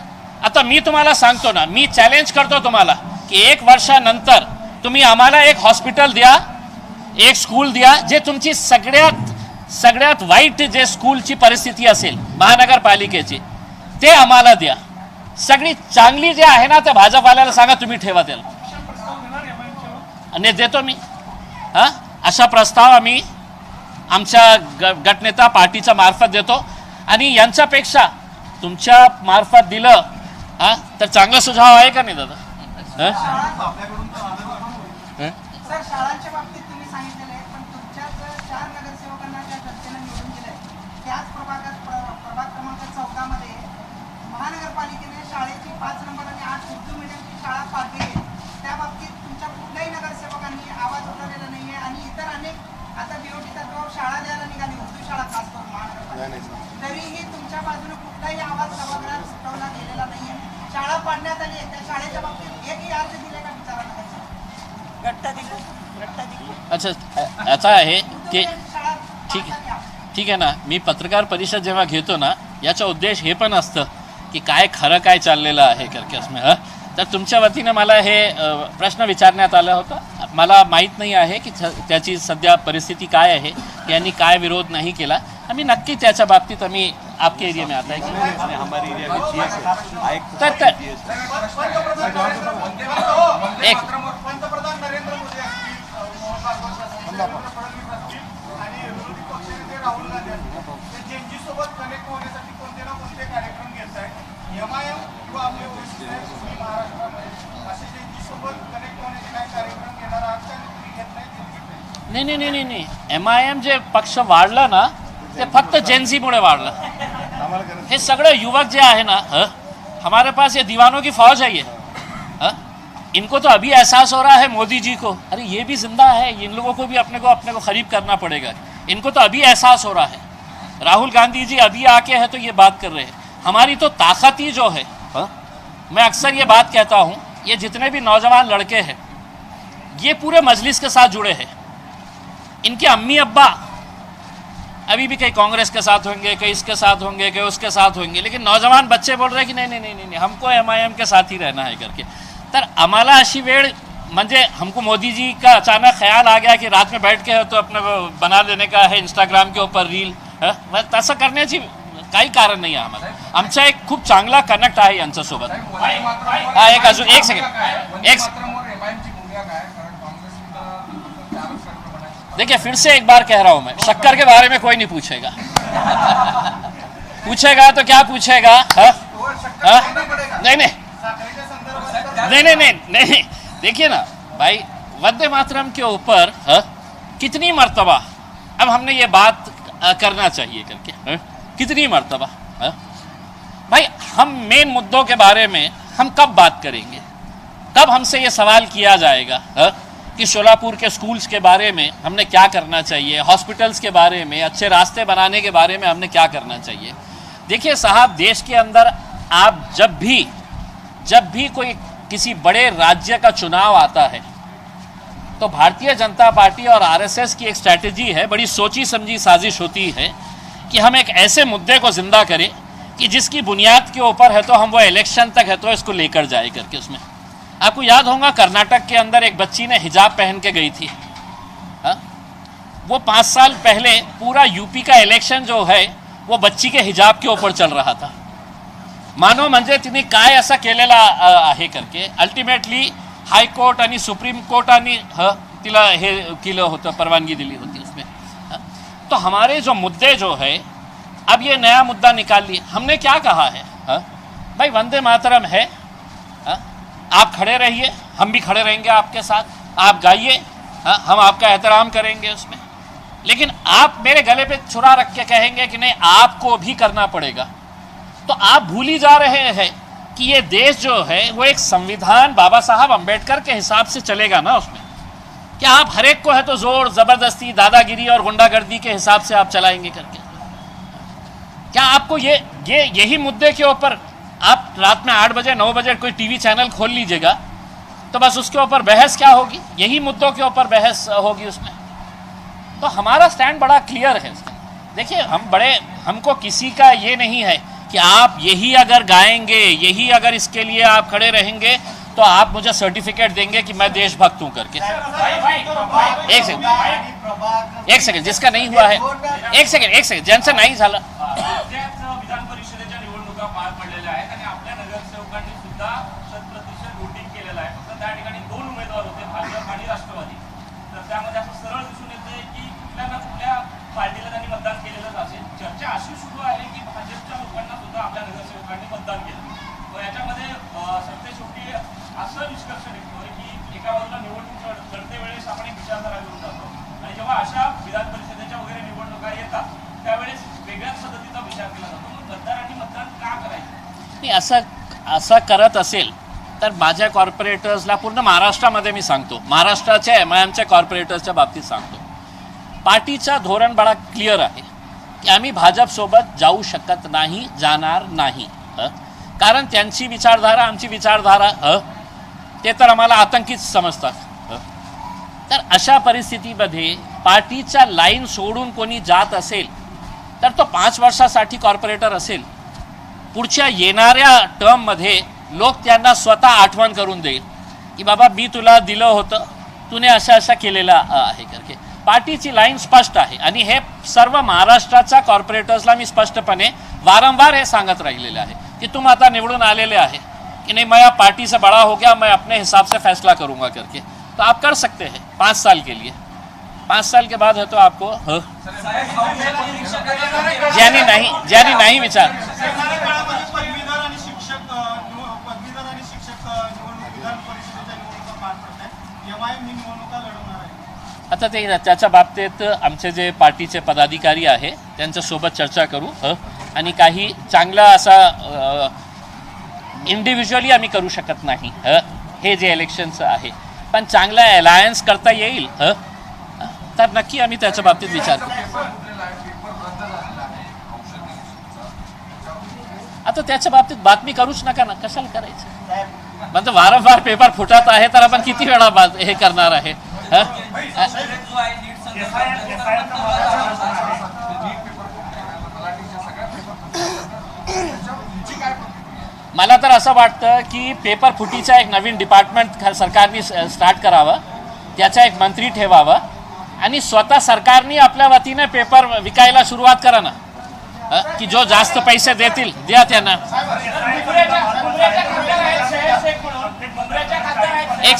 आता मी तुम्हाला सांगतो ना, मी चॅलेंज करतो तुम्हाला की 1 वर्षानंतर तुम्ही आम्हाला एक हॉस्पिटल द्या, एक स्कूल द्या, जे तुमची सगळ्यात वाईट जे स्कूलची परिस्थिती असेल महानगरपालिकेची ते आम्हाला द्या. सगळी चांगली जे आहे ना ते भाजपवाल्याला सांगा तुम्ही ठेवा त्याला, आणि देतो मी. अशा प्रस्ताव आम्ही आमच्या गटनेता पार्टीच्या मार्फत देतो. आणि यांच्यापेक्षा तुमच्या मार्फत दिलं तर चांगला सुझाव आहे का नाही दादा? सर, शाळांच्या बाबतीत तुम्ही सांगितलेलं आहे, पण तुमच्याच 4 नगरसेवकांना ज्या जनतेने निवडून दिलंय त्याच प्रभाग क्रमांक 14 मध्ये महानगरपालिकेने शाळेची 5 नंबर आणि 8 उर्दू मीडियमची शाळा पाडली आहे. त्या बाबतीत तुमच्या कुठल्याही नगरसेवकांनी आवाज उठवलेला नाहीये. आणि इतर अनेक आता BOT तत्वावर शाळा द्यायला निघाली, उर्दू शाळा खास करून महानगरपालिका, तरीही तुमच्या बाजूने कुठलाही आवाज सभागृहात उठवला गेलेला नाहीये. शाळा पाडण्यात आली आहे, त्या शाळेच्या बाबतीत एकही अर्ज दिले का विचारा नगरसेवक? अच्छा, याचा आहे की ठीक आहे ना, मी पत्रकार परिषद जेव्हा घेतो ना, याचा उद्देश हे पण असतं की काय खरं काय चाललेलं आहे करके असं. तर तुमच्या वतीनं मला हे प्रश्न विचारण्यात आला होता. मला माहीत नाही आहे की त्याची सध्या परिस्थिती काय आहे, यांनी काय विरोध नाही केला. आम्ही नक्की त्याच्या बाबतीत आम्ही आपके एरिया में आता है कि हमारे एरिया में GS एक पंतप्रधान नरेंद्र मोदी असतील, फडणवीस असतील आणि विरोधी पक्षनेते राहुल गांधी असतील, ते जनजीसोबत कनेक्ट होण्यासाठी कोणते ना कोणते कार्यक्रम घेत आहेत. MIM किंवा आपले OBC तुम्ही महाराष्ट्रामध्ये असे जनजीसोबत कनेक्ट होण्याचे काही कार्यक्रम घेणार आहात का? तुम्ही घेत नाही. MIM जे पक्ष वाढलं ना ते फक्त जेनझीमुळे वाढलं. हे सगळे युवक जे आहे ना, हमारे पास ये दीवानों की फौज है ये. इनको तो अभी एहसास हो रहा है मोदी जी को, अरे ये भी जिंदा है, इन लोगों को भी अपने को करीब करना पड़ेगा. इनको तो अभी एहसास हो रहा है. राहुल गांधी जी अभी आके है तो ये बात कर रहे हैं. हमारी तो ताकत ही जो है, मैं अक्सर ये बात कहता हूँ, ये जितने भी नौजवान लड़के हैं ये पूरे मजलिस के साथ जुड़े हैं. इनके अम्मी अब्बा अभी भी कहीं कांग्रेस के साथ होंगे, कहीं इसके साथ होंगे, कहीं उसके साथ होंगे, लेकिन नौजवान बच्चे बोल रहे हैं कि नहीं हमको MIM के साथ ही रहना है करके. तर आम्हाला अशी वेळ म्हणजे हमको मोदी जी का अचानक ख्याल आ गया कि रात में बैठ के तो अपने को बना देने का है इंस्टाग्राम के ऊपर रील. तसं करण्याची काही कारण नाही आहे आम्हाला. आमचा एक खूप चांगला कनेक्ट आहे यांच्यासोबत. एक अजून एक सेकंड. देखिए, फिर से एक बार कह रहा हूं मैं, शक्कर के बारे में कोई नहीं पूछेगा. पूछेगा तो क्या पूछेगा? नहीं. देखिए ना भाई, वंदे मातरम के ऊपर कितनी मर्तबा अब हमने ये बात करना चाहिए करके, कितनी मर्तबा भाई, हम मेन मुद्दों के बारे में हम कब बात करेंगे? कब हमसे ये सवाल किया जाएगा कि शोलापुर के स्कूल्स के बारे में हमने क्या करना चाहिए, हॉस्पिटल्स के बारे में, अच्छे रास्ते बनाने के बारे में हमने क्या करना चाहिए? देखिए साहब, देश के अंदर आप जब भी कोई किसी बड़े राज्य का चुनाव आता है तो भारतीय जनता पार्टी और आरएसएस की एक स्ट्रैटेजी है, बड़ी सोची समझी साजिश होती है कि हम एक ऐसे मुद्दे को जिंदा करें कि जिसकी बुनियाद के ऊपर है तो हम वो इलेक्शन तक है तो इसको लेकर जाए करके। उसमें आपको याद होगा कर्नाटक के अंदर एक बच्ची ने हिजाब पहन के गई थी। वो 5 साल पहले पूरा यूपी का इलेक्शन जो है वो बच्ची के हिजाब के ऊपर चल रहा था। मानो म्हणजे तिने काय असा केलेला आहे करके अल्टिमेटली हायकोर्ट आणि सुप्रीम कोर्टाने तिला हे केलं होतं, परवानगी दिली होती उसमें। तो हमारे जो मुद्दे जो है, अब ये नया मुद्दा निकाल लिए। हमने क्या कहा है भाई, वंदे मातरम है, आप खड़े रहिए, हम भी खड़े रहेंगे आपके साथ, आप गाइए, हम आपका एहतराम करेंगे उसमें। लेकिन आप मेरे गले पे छुरा रख के कहेंगे कि नहीं आपको भी करना पड़ेगा, तो आप भूल ही जा रहे हैं कि ये देश जो है वो एक संविधान बाबा साहब अंबेडकर के हिसाब से चलेगा ना। उसमें क्या आप हर एक को है तो जोर जबरदस्ती, दादागिरी और गुंडागर्दी के हिसाब से आप चलाएंगे करके? क्या आपको यही मुद्दे के ऊपर आप रात में 8 बजे 9 बजे कोई टीवी चैनल खोल लीजिएगा तो बस उसके ऊपर बहस क्या होगी? यही मुद्दों के ऊपर बहस होगी उसमें। तो हमारा स्टैंड बड़ा क्लियर है। देखिए हमको किसी का ये नहीं है कि आप यही अगर गाएंगे, यही अगर इसके लिए आप खड़े रहेंगे तो आप मुझे सर्टिफिकेट देंगे कि मैं देशभक्त हूं करके। एक सेकंड जिसका नहीं हुआ है, एक सेकंड ज्यांचं नाही झालं। विधान परिषदेच्या निवडणुका पार पडलेल्या आहेत आणि आपल्या नगरसेवकांनी सुद्धा 100% वोटिंग केलेलं आहे। फक्त त्या ठिकाणी 2 उमेदवार होते, भाजप आणि राष्ट्रवादी। तर त्यामध्ये असं सरळ दिसून येते की कुठल्या ना कुठल्या पार्टीला त्यांनी मतदान केलेलंच असेल। चर्चा अशी सुरू आहे की भाजपच्या लोकांना सुद्धा आपल्या नगरसेवकांनी मतदान केलं। तर याच्यामध्ये सरतेशेवटी असं निष्कर्ष निघतोय की एका बाजूला निवडणूक लढते वेळेस आपण एक विचारधारा घेऊन जातो आणि जेव्हा अशा विधान परिषदेच्या वगैरे निवडणुका येतात त्यावेळेस वेगळ्याच पद्धतीचा विचार केला जातो। मग मतदारांनी मतदान का करायचं? नाही असं करत असेल तर माझ्या कॉर्पोरेटर्सला पूर्ण महाराष्ट्रामध्ये मी सांगतो, महाराष्ट्राच्या MIMच्या कॉर्पोरेटर्सच्या बाबतीत सांगतो, पार्टीचा धोरण बडा क्लिअर आहे की आम्ही भाजपसोबत जाऊ शकत नाही, जाणार नाही। कारण त्यांची विचारधारा आमची विचारधारा ते तर आम्हाला आतंकीच समजतात। तर अशा परिस्थितीमध्ये पार्टीच्या लाईन सोडून कोणी जात असेल तर तो 5 वर्षासाठी कॉर्पोरेटर असेल, पुढच्या येणाऱ्या टर्ममध्ये लोक त्यांना स्वतः आठवण करून देईल की बाबा मी तुला दिलं होतं, तूने अशा केलेलं आहे करके। पार्टीची लाईन स्पष्ट आहे आणि हे सर्व महाराष्ट्राच्या कॉर्पोरेटर्सला मी स्पष्टपणे वारंवार हे सांगत राहिलेले आहे कि तुम आता निवडून आलेले आहे कि नहीं, मैं पार्टी से बड़ा हो गया, मैं अपने हिसाब से फैसला करूंगा करके। तो आप कर सकते हैं 5 साल के लिए, 5 साल के बाद है तो आपको ज्यानी नहीं विचार पदवीधर आणि शिक्षक निवडणूक विधान परिषदेच्या निवडणुका पार पडतात, MIM ही निवडणुका लढवणार आहे। आता त्याच्या बाबतीत आमचे जे पार्टीचे पदाधिकारी आहे त्यांच्यासोबत चर्चा करू आणि काही चांगला असा इंडिव्हिज्युअली आम्ही करू शकत नाही हे जे इलेक्शनचं आहे, पण चांगला अलायन्स करता येईल तर नक्की आम्ही त्याच्या बाबतीत विचार करू। आता त्याच्या बाबतीत बातमी करूच नका ना, कशाला करायचं? म्हणजे वारंवार पेपर फुटत आहे तर आपण किती वेळा हे करणार आहे? मला तर असं वाटतं की पेपर फुटीचा एक नवीन डिपार्टमेंट सरकारने स्टार्ट करावं, त्याचा एक मंत्री ठेवावं आणि स्वतः सरकारने आपल्या वतीने पेपर विकायला सुरुवात करा ना, की जो जास्त पैसे देतील द्या त्यांना। एक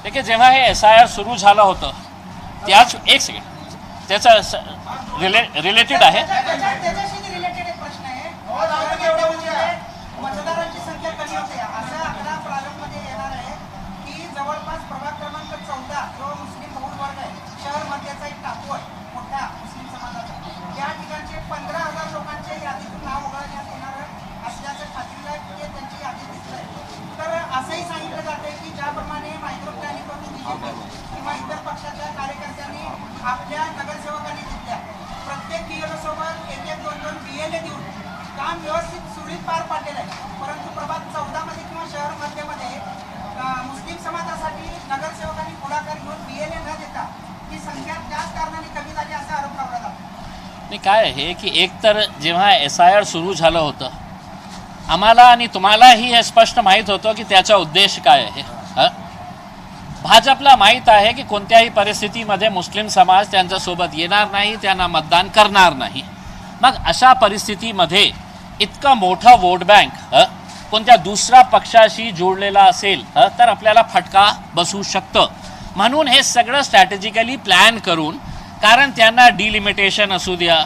देखिए जेव्हा हे SIR सुरू झालं होतं त्याच एक सेकंड त्याचा रिलेटेड आहे। त्याच्याशी रिलेटेड एक प्रश्न आहे, मतदारांची संख्या कमी होते असा आकडा प्रारंभमध्ये येणार आहे की जवळपास प्रभाग क्रमांक 14 जो मुस्लिम बहुल वर्ग आहे, शहर मध्याचा एक टाकू आहे मोठा मुस्लिम समाजाचा, या ठिकाणचे 15,000 लोकांच्या यादीतून नाव वगळण्यात येणार असल्याचं खात्रीला त्यांची यादी दिसत आहे। तर असंही सांगितलं जाते की ज्याप्रमाणे मायक्रो प्लॅनिंग करून BJP किंवा इतर डीएनए न देता ही संख्या त्याच कारणाने कमी झाली असा आरोप लावला जातो. नाही काय आहे की एकतर जेव्हा SIR सुरू झालं होतं आम्हाला आणि तुम्हालाही हे स्पष्ट माहीत होतं की त्याचा उद्देश काय आहे. भाजपला माहीत आहे की कोणत्याही परिस्थितीमध्ये मुस्लिम समाज त्यांच्यासोबत येणार नाही, त्यांना मतदान करणार नाही. मग अशा परिस्थितीमध्ये इतका मोठा वोट बँक कोणत्या दुसऱ्या पक्षाशी जोडलेला असेल तर आपल्याला फटका बसू शकतं. म्हणून हे सगळं स्ट्रॅटेजिकली प्लॅन करून, कारण त्यांना डिलिमिटेशन असू द्या,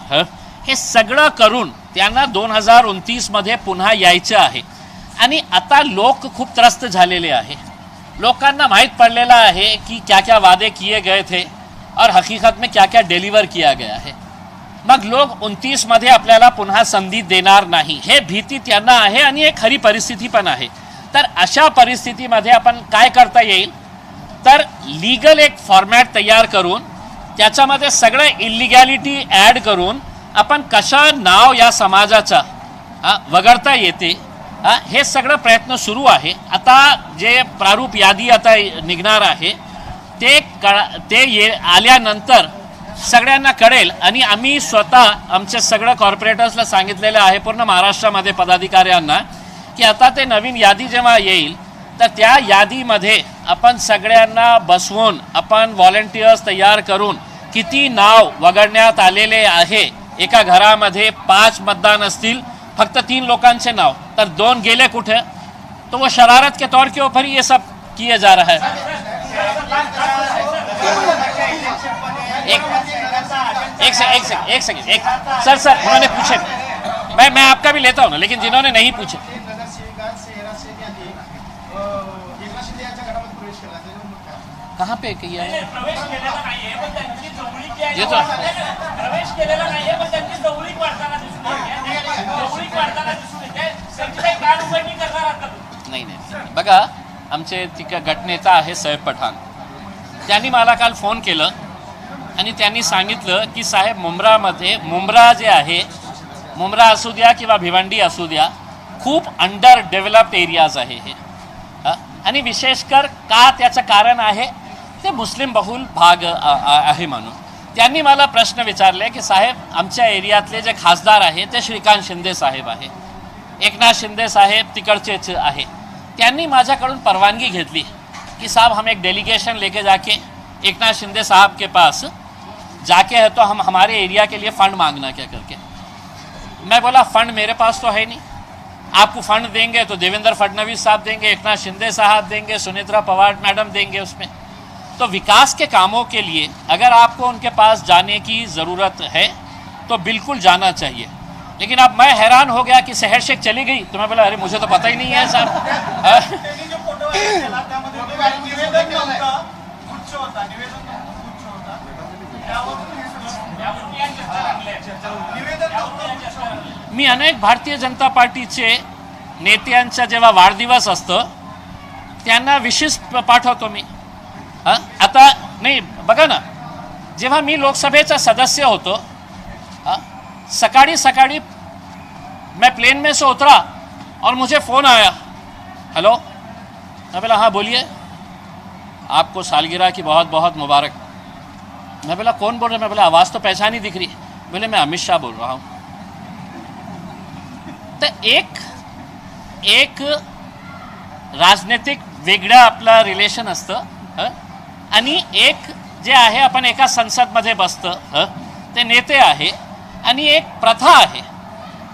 हे सगळं करून त्यांना 2029मध्ये पुन्हा यायचं आहे. आणि आता लोक खूप त्रस्त झालेले आहे. लोकांना माहीत पडलेला है कि क्या क्या वादे किए गए थे और हकीकत में क्या क्या डिलीवर किया गया है. मग लोक 29मध्ये आपल्याला पुन्हा संधी देणार नाही हे भीती त्यांना आहे आणि एक खरी परिस्थिती पण आहे. तर अशा परिस्थितीमध्ये आपण काय करता येईल तर लीगल एक फॉर्मॅट तयार करून त्याच्यामध्ये सगळं इलिगॅलिटी ॲड करून आपण कसं नाव या समाजाचा वगळता येते हे सगळं प्रयत्न सुरू आहे. आता जे प्रारूप यादी आता निघणार आहे ते आल्यानंतर सगळ्यांना कळेल. आणि आम्ही स्वतः आमच्या सगळ्या कॉर्पोरेटर्सला सांगितलेलं आहे पूर्ण महाराष्ट्रामध्ये पदाधिकाऱ्यांना की आता ते नवीन यादी जेव्हा येईल तर त्या यादीमध्ये आपण सगळ्यांना बसवून आपण व्हॉलंटियर्स तयार करून किती नाव वगळण्यात आलेले आहे. एका घरामध्ये 5 मतदान असतील, फक्त 3 लोकांचे नाव, तर 2 गेले कुठे, तो वो शरारत के तौर के ऊपर ये सब किए जा रहा है. एक सेकंड सर उन्होंने पूछे, मैं आपका भी लेता हूँ ना, लेकिन जिन्होंने नहीं पूछे. कहाँ पे किया है प्रवेश केलेला नाहीये पण त्यांची जवळीक आहे. ये तो प्रवेश केलेला नाहीये पण त्यांची जवळीक वाढताना दिसून येते. जवळीक वाढताना दिसून येते. त्यांची काही कान उघडणी करणार आहात का तुम्ही? नाही बघा, आमचे गटनेता आहे साहेब पठाण, त्यांनी मला काल फोन केलं आणि त्यांनी सांगितलं की साहेब मुंब्रा जे आहे, मुंब्रा असू द्या किंवा भिवंडी असू द्या, खूप अंडर डेव्हलप्ड एरियाज आहे हे. आणि विशेषकर का त्याचं कारण आहे ते मुस्लिम बहुल भाग आहे म्हणून. त्यांनी मला प्रश्न विचारले की साहेब आमच्या एरियातले जे खासदार आहे ते श्रीकांत शिंदे साहेब आहे, एकनाथ शिंदे साहेब तिकडचेच आहे. त्यांनी माझ्याकडून परवानगी घेतली कि साहब हम एक डेलीगेशन लेके जाके एकनाथ शिंदे साहब के पास जाके है तो हम हमारे एरिया के लिए फ़ंड मांगना क्या करके. मैं बोला फ़ंड मेरे पास तो है नहीं, आपको फ़ंड देंगे तो देवेंद्र फडणवीस साहब देंगे, एकनाथ शिंदे साहब देंगे, सुनेत्रा पवार मैडम देंगे उसमें. तो विकास के कामों के लिए अगर आपको उनके पास जाने की ज़रूरत है तो बिल्कुल जाना चाहिए. लेकिन अब मैं हैरान हो गया कि शहर शेख चली गई, तो मैं बोला अरे मुझे तो पता ही नहीं है साहब. मी अनेक भारतीय जनता पार्टीचे नेत्यांचा जेव्हा वाढदिवस असतं त्यांना विशेष पाठवतो मी. आता नाही बघा ना, जेव्हा मी लोकसभेचा सदस्य होतो, सकाळी मैं प्लेन में से उतरा और मुझे फ़ोन आया, हेलो. मैं बोला हाँ बोलिए, आपको सालगिरह की बहुत बहुत मुबारक. मैं बोला कौन बोल रहा है? मैं बोला आवाज़ तो पहचान ही दिख रही. बोले मैं अमित शाह बोल रहा हूँ. तो एक राजनैतिक वेगळं आपलं रिलेशन असतं आणि एक जे आहे आपण एका संसदमध्ये बसतं ते नेते आहे. आणि एक प्रथा आहे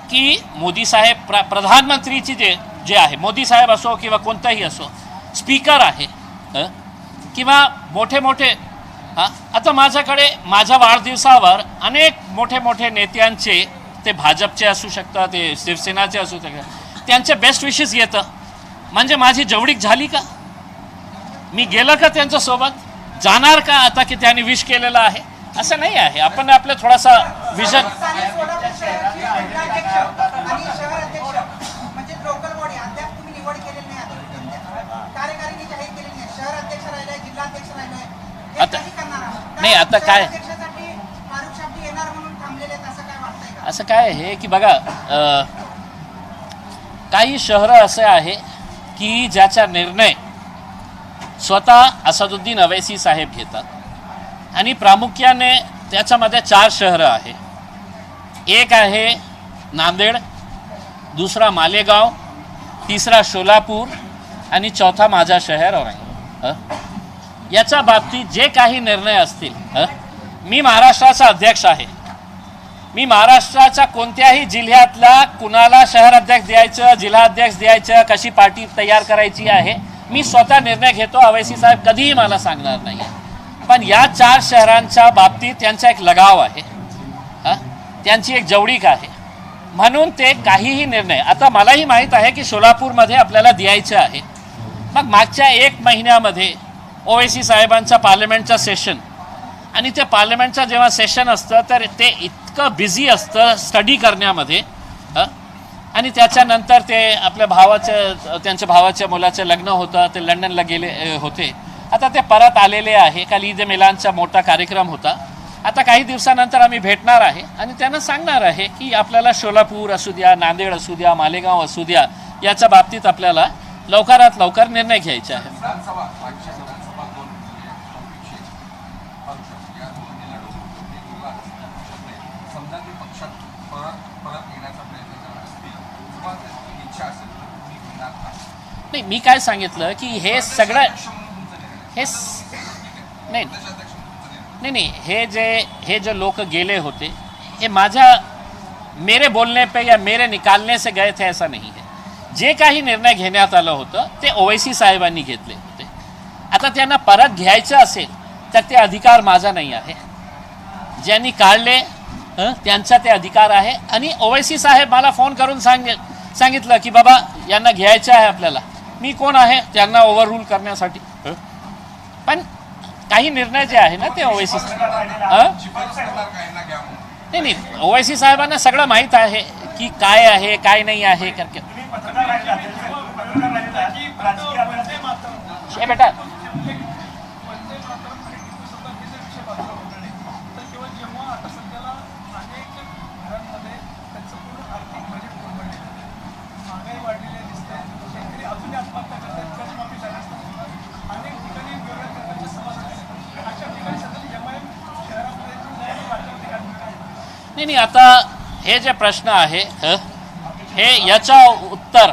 की मोदी साहेब प्रधानमंत्रीची जे आहे, मोदी साहेब असो किंवा कोणताही असो, स्पीकर आहे किंवा मोठे आता माझ्याकडे माझ्या वाढदिवसावर अनेक मोठे नेत्यांचे, ते भाजपचे असू शकतात, ते शिवसेनाचे असू शकतात, त्यांचे बेस्ट विशेस येतं. म्हणजे माझी जवळीक झाली का? मी गेलं का त्यांच्यासोबत? जाणार का आता की त्यांनी विश केलेलं आहे? असं नाही आहे. आपण आपलं थोडासा विजन नाही. आता काय असं काय आहे की बघा, काही शहरं असे आहे की ज्याचा निर्णय स्वतः असदुद्दीन अवैसी साहेब घेतात आणि प्रामुख्याने त्याच्यामध्ये 4 शहरं आहे. एक आहे नांदेड, दुसरा मालेगाव, तिसरा सोलापूर आणि चौथा माझा शहर औरंगाबाद. याच्या बाबतीत जे काही निर्णय असतील, मी महाराष्ट्राचा अध्यक्ष आहे. मी महाराष्ट्राच्या कोणत्याही जिल्ह्यातला कुणाला शहर अध्यक्ष द्यायचं, जिल्हा अध्यक्ष द्यायचं, कशी पार्टी तयार करायची आहे, मी स्वतः निर्णय घेतो. अवैसी साहेब कधीही मला सांगणार नाही. पण या 4 शहरांच्या बाबतीत त्यांचा एक लगाव आहे, त्यांची एक जवळीक आहे, म्हणून ते काहीही निर्णय. आता मलाही माहीत आहे की सोलापूरमध्ये आपल्याला द्यायचं आहे. मग मागच्या 1 महिन्यामध्ये ओवैसी साहेबांचा पार्लमेंटचा सेशन, आणि ते पार्लमेंटचं जेव्हा सेशन असतं तर ते इतकं बिझी असतं स्टडी करण्यामध्ये, आणि त्याच्यानंतर ते आपल्या त्यांच्या भावाच्या मुलाचं लग्न होतं, ते लंडनला गेले होते. आता ते परत आलेले आहे. काल ईद मिलानचा मोठा कार्यक्रम होता. आता काही दिवसानंतर आम्ही भेटणार आहे आणि त्यांना सांगणार आहे की आपल्याला सोलापूर असू द्या, नांदेड असू द्या, मालेगाव असू द्या, याच्या बाबतीत आपल्याला लवकरात लवकर निर्णय घ्यायचा आहे. नाही, मी काय सांगितलं की हे सगळं नाही नाही नाही हे जो लोक गेले होते, हे मेरे बोलने पे या मेरे निकालने से गए थे ऐसा नहीं है. जे काही निर्णय घेण्यात आलं होतं ते ओवैसी साहेबांनी घेतले होते. आता त्यांना परत घ्यायचं असेल तर ते अधिकार माझा नाही आहे. ज्यांनी काढले त्यांचा ते अधिकार आहे. आणि ओवैसी साहेब मला फोन करून सांगितलं की बाबा यांना घ्यायचं आहे आपल्याला. मी कोण आहे त्यांना ओव्हररूल करण्यासाठी? पण काही निर्णय जे आहे ना ते ओवैसी नाही, ओवैसी साहेबांना सगळं माहीत आहे की काय आहे काय नाही आहे करके. हे बेटा, नाही, आता हे जे प्रश्न आहे हे याचा उत्तर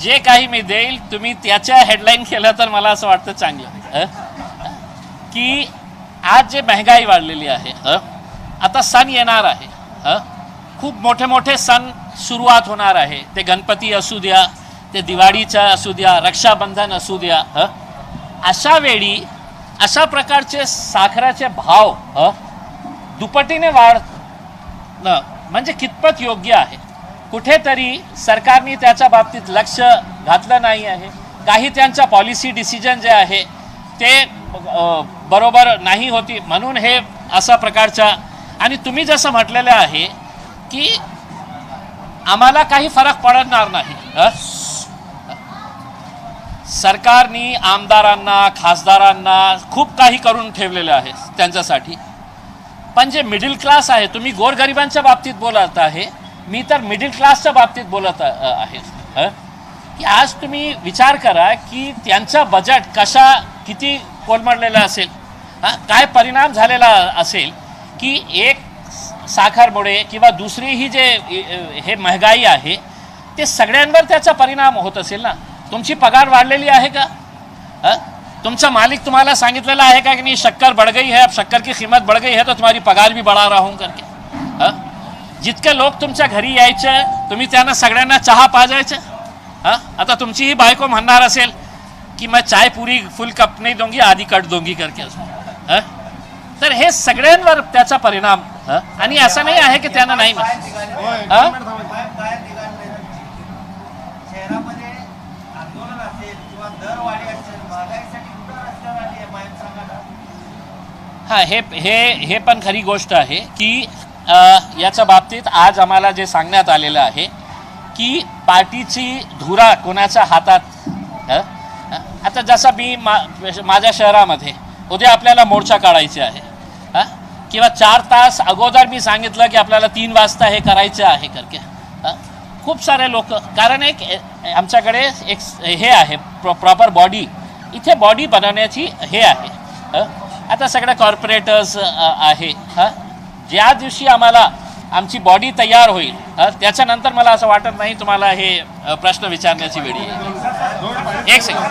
जे काही मी देईल तुम्ही त्याच्या हेडलाईन केलं तर मला असं वाटतं चांगलं. की आज जे महंगाई वाढलेली आहे, आता सण येणार आहे, खूप मोठे मोठे सण सुरुवात होणार आहे. ते गणपती असू द्या, ते दिवाळीचा असू द्या, रक्षाबंधन असू द्या. अशा वेळी अशा प्रकारचे साखरेचे भाव दुपटीने म्हणजे कितपत योग्य आहे? कुठेतरी सरकारने त्याच्या बाबतीत लक्ष घातलं नाही आहे. काही त्यांचा पॉलिसी डिसिजन जे आहे ते बरोबर नाही होती, म्हणून हे अशा प्रकारचा. आणि तुम्ही जसं म्हटलेलं आहे की आम्हाला काही फरक पडणार नाही. सरकारने आमदारांना, खासदारांना खूप काही करून ठेवलेलं आहे त्यांच्यासाठी. पण जे मिडल क्लास आहे, तुम्ही गोरगरिबांच्या बाबतीत बोलत आहे, मी तर मिडल क्लासच्या बाबतीत बोलत आहे. की आज तुम्ही विचार करा की त्यांचं बजेट किती कोलमडलेलं असेल, काय परिणाम झालेला असेल की एक साखरमुळे किंवा दुसरी ही जे हे महागाई आहे ते सगळ्यांवर त्याचा परिणाम होत असेल ना. तुमची पगार वाढलेली आहे का? तुमचा मालिक तुम्हाला सांगितलेला आहे का की नहीं शक्कर बढ़ गई है, अब शक्कर की कीमत बढ़ गई है तो तुम्हारी पगार भी बढ़ा रहा हूं करके. जितके लोक तुमच्या घरी यायचे तुम्ही त्यांना सगळ्यांना चहा पाजायचे. आता तुमची ही बायको म्हणणार असेल की मैं चाय पूरी फुल कप नहीं दूंगी, आधी कट दूंगी करके. तर हे सगळ्यांवर त्याचा परिणाम. आणि असं नाही आहे की त्यांना नाही. शहरामध्ये आंदोलन असेल किंवा दरवाढी असेल, महागाईसाठी कुठं रस्त्यावर आली आहे माहिती सांगा ना. हा, हे पण खरी गोष्ट आहे की याच्या बाबतीत आज आम्हाला जे सांगण्यात आलेलं आहे की पार्टीची धुरा कोणाच्या हातात. आता जसं मी माझ्या शहरामध्ये उद्या आपल्याला मोर्चा काढायचे आहे, किंवा 4 तास अगोदर मी सांगितलं की आपल्याला 3 वाजता हे करायचं आहे करके. खूप सारे लोक, कारण एक आमच्याकडे एक हे आहे प्रॉपर बॉडी, इथे बॉडी बनवण्याची हे आहे. आता सगळे कॉर्पोरेटर्स आहे ज्या दिवशी आम्हाला आमची बॉडी तयार होईल त्याच्यानंतर मला असं वाटत नाही तुम्हाला हे प्रश्न विचारण्याची वेळ येईल. एक सेकंड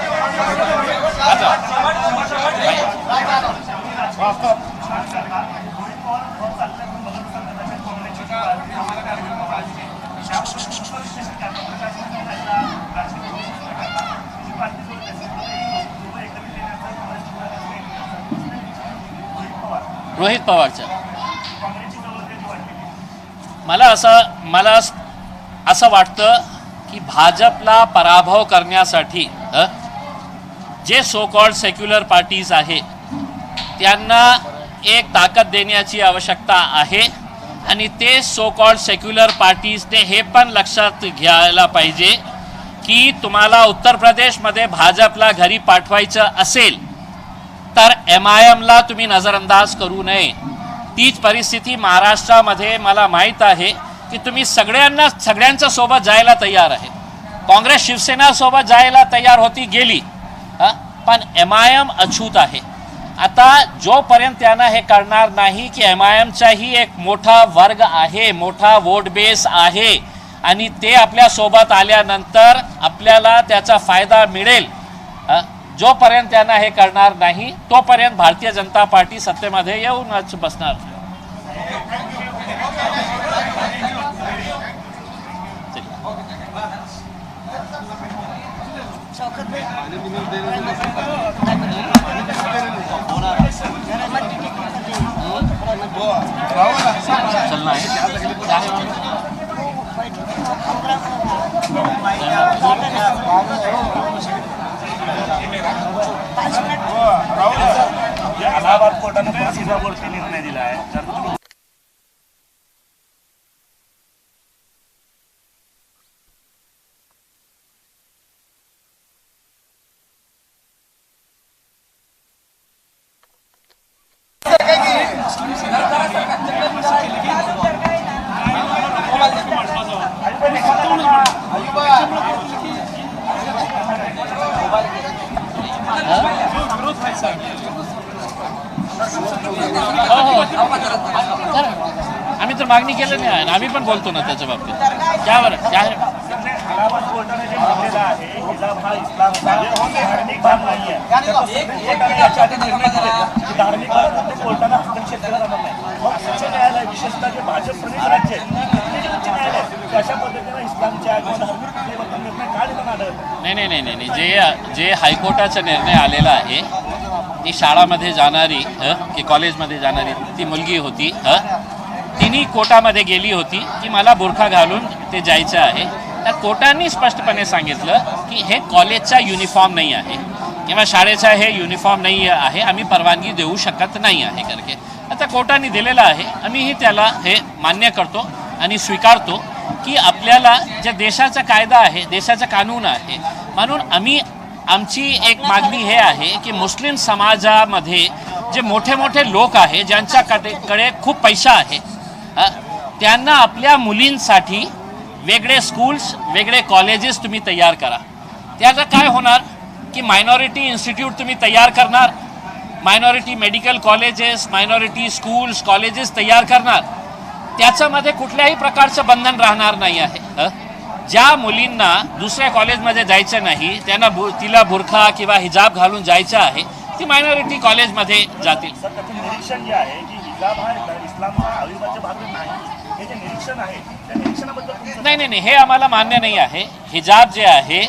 रोहित पवारचं मला असं वाटतं की भाजपला पराभव करण्यासाठी जे सो कॉल्ड सेक्युलर पार्टीज आहे त्यांना एक ताकद देण्याची आवश्यकता आहे आणि ते सो कॉल्ड सेक्युलर पार्टीजने हे पण लक्षात घ्यायला पाहिजे की तुम्हाला उत्तर प्रदेशमध्ये भाजपला घरी पाठवायचं असेल तर MIMला तुम्ही नजरअंदाज करू नये. तीच परिस्थिती महाराष्ट्रामध्ये मला माहीत आहे की तुम्ही सगळ्यांच्या सोबत जायला तयार आहे. काँग्रेस शिवसेना सोबत जायला तयार होती गेली पण MIM अछूत आहे. आता जोपर्यंत त्यांना हे करणार नाही की MIMचाही एक मोठा वर्ग आहे, मोठा वोट बेस आहे आणि ते आपल्या सोबत आल्यानंतर आपल्याला त्याचा फायदा मिळेल, जोपर्यंत त्यांना हे करणार नाही तोपर्यंत भारतीय जनता पार्टी सत्तेमध्ये येऊनच बसणार. चलना अलाहाबाद कोर्टाने फाशीचा निर्णय दिला आहे. आम्ही तर मागणी केली नाही आणि आम्ही पण बोलतो ना त्याच्या बाबतीत. त्यावर अलाहाबाद कोर्टाने जे म्हटलेलं आहे हिजाब हा इस्लामचा धार्मिक भाग नाही आहे. धार्मिक भागात कोर्टाला हस्तक्षेप केला जाणार नाही. मग उच्च न्यायालय विशेषतः जे भाजप प्रदेश राज्य आहे ते उच्च न्यायालय अशा पद्धतीने इस्लामच्या किंवा धार्मिक निर्णय का दिला आढळतो? नाही जे हायकोर्टाचा निर्णय आलेला आहे ती शाळामध्ये जाणारी की कॉलेजमध्ये जाणारी ती मुलगी होती तिने कोर्टामध्ये गेली होती की मला बुरखा घालून ते जायचं आहे. तर कोर्टाने स्पष्टपणे सांगितलं की हे कॉलेजचा युनिफॉर्म नाही आहे किंवा शाळेचा हे युनिफॉर्म नाही आहे, आम्ही परवानगी देऊ शकत नाही आहे करके. आता कोर्टाने दिलेलं आहे, आम्हीही त्याला हे मान्य करतो आणि स्वीकारतो की आपल्याला जे देशाचा कायदा आहे, देशाचा कानून आहे, म्हणून आमची एक मागणी हे आहे की मुस्लिम समाजामध्ये जे मोठे मोठे लोक आहे ज्यांच्याकडे खूप पैसा आहे त्यांना आपल्या मुलींसाठी वेगळे स्कूल्स वेगळे कॉलेजेस तुम्ही तयार करा. त्याचं काय होणार की मायनॉरिटी इन्स्टिट्यूट तुम्ही तयार करणार, minority medical colleges, minority schools colleges तयार करणार. त्याच्यामध्ये कुठल्याही प्रकारचं बंधन राहणार नाही आहे. ज्या मुलींना दुसऱ्या कॉलेजमध्ये जायचं नाही त्यांना तिला बुरखा किंवा हिजाब घालून जायचं आहे ती मायनॉरिटी कॉलेजमध्ये जातील. सर त्याचं निरीक्षण जे आहे की हिजाब हा इस्लामचा अविभाज्य भाग नाही, हे जे निरीक्षण आहे त्या निरीक्षणाबद्दल नाही हे आम्हाला मान्य नाही आहे. हिजाब जे आहे,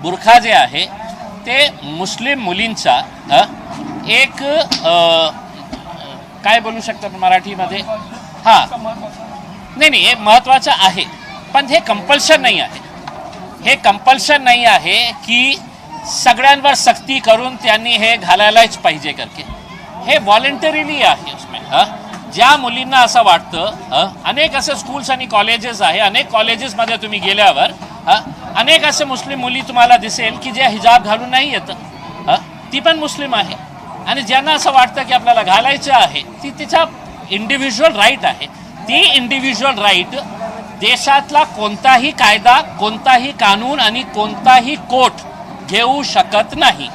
बुरखा जे आहे ते मुस्लिम मुलींचा एक काय बोलू शकतात मराठीमध्ये नाही हे महत्त्वाचं आहे पण हे कंपल्शन नाही आहे. हे कंपल्शन नाही आहे की सगळ्यांवर सक्ती करून त्यांनी हे घालायलाच पाहिजे करके. हे व्हॉलेंटरीली आहे. उसमें ज्या मुलींना असं वाटतं, अनेक असे स्कूल्स आणि कॉलेजेस आहे, अनेक कॉलेजेसमध्ये तुम्ही गेल्यावर अनेक असे मुस्लिम मुली तुम्हाला दिसेल की जे हिजाब घालून नाही येतं, ती पण मुस्लिम आहे. आणि ज्यांना असं वाटतं की आपल्याला घालायचं आहे ती तिचा इंडिव्हिज्युअल राईट आहे. ती इंडिव्हिज्युअल राईट देशातला कोणताही कायदा, कोणताही कानून आणि कोणताही कोर्ट घेऊ शकत नाही.